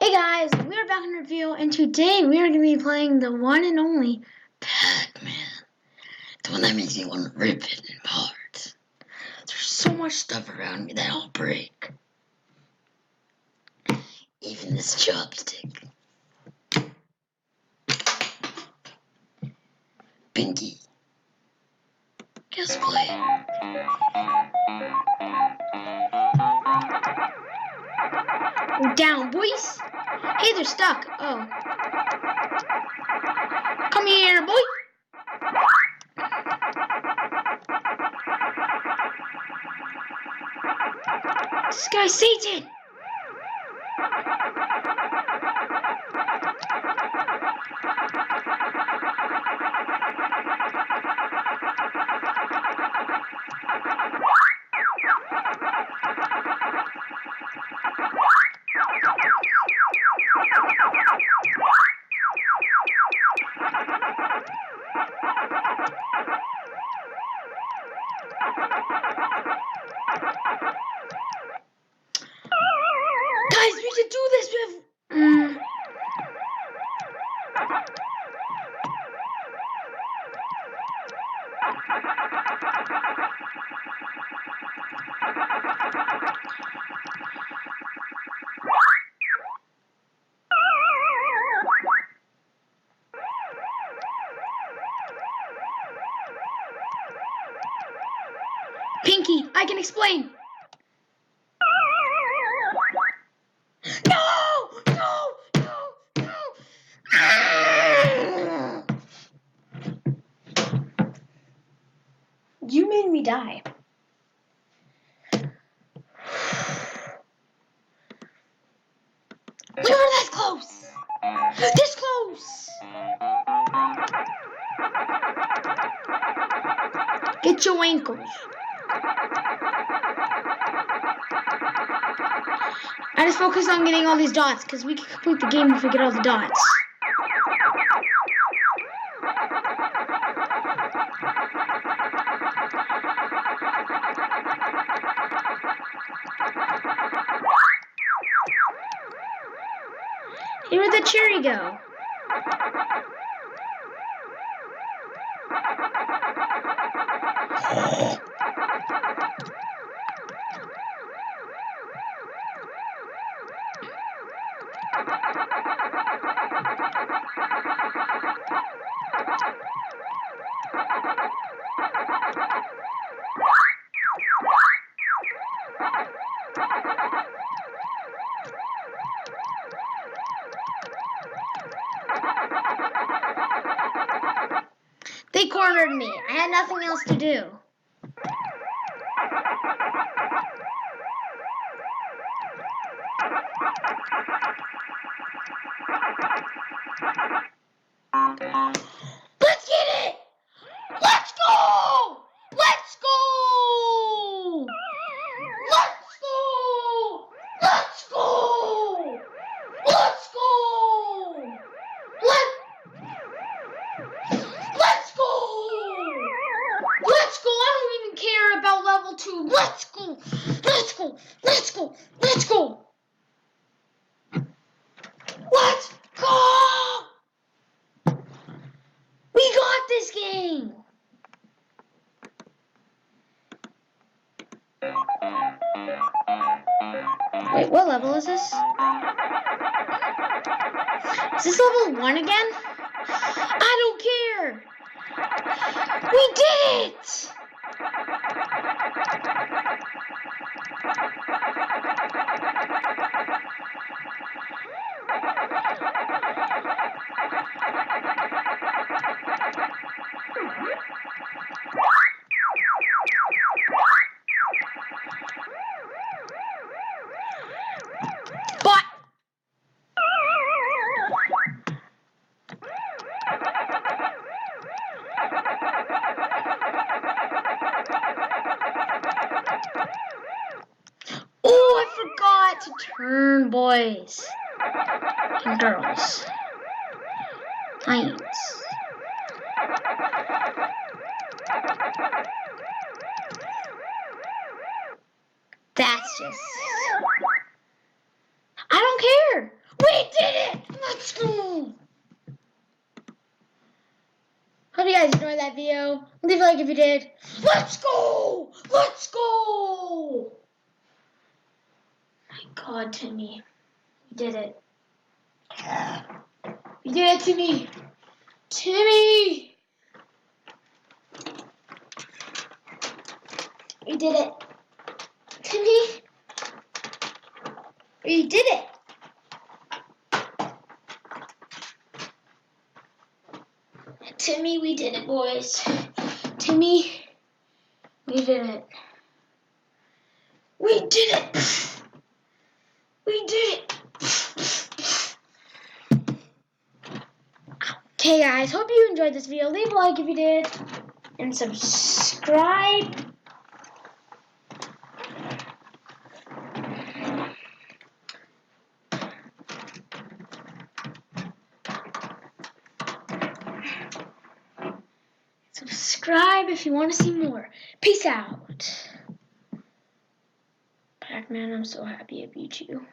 Hey guys, we're back in review, and today we are going to be playing the one and only Pac-Man. The one that makes you want to rip it in parts. There's so much stuff around me that I'll break. Even this chopstick. Pinky. Guess play. Down, boys. Hey, they're stuck. Oh. Come here, boy. This guy's Satan. Guys, we should do this with... Pinky, I can explain. No! No! No! No! You made me die. We were this close! This close! Get your ankles. I just focus on getting all these dots, because we can complete the game if we get all the dots. Hey, where'd the cherry go? They cornered me. I had nothing else to do. Let's get it! Let's go! Let's go! Let's go! Let's go! Let's go! Let's go! Let's go! I don't even care about level 2. Let's go! Let's go! Let's go! Let's go! Let's go! We got this game! Wait, what level is this? Is this level 1 again? I don't care! We did it! But oh, I forgot to turn, boys and girls. Lions. That's just... I don't care. We did it! Let's go! Hope you guys enjoyed that video. Leave a like if you did. Let's go! Let's go! My God, Timmy. You did it. You did it, Timmy. Timmy! You did it. Timmy? You did it. Timmy, we did it, boys. Timmy, we did it. We did it. We did it. Okay, guys, hope you enjoyed this video. Leave a like if you did. And subscribe. Subscribe if you want to see more. Peace out. Pac-Man, I'm so happy I beat you.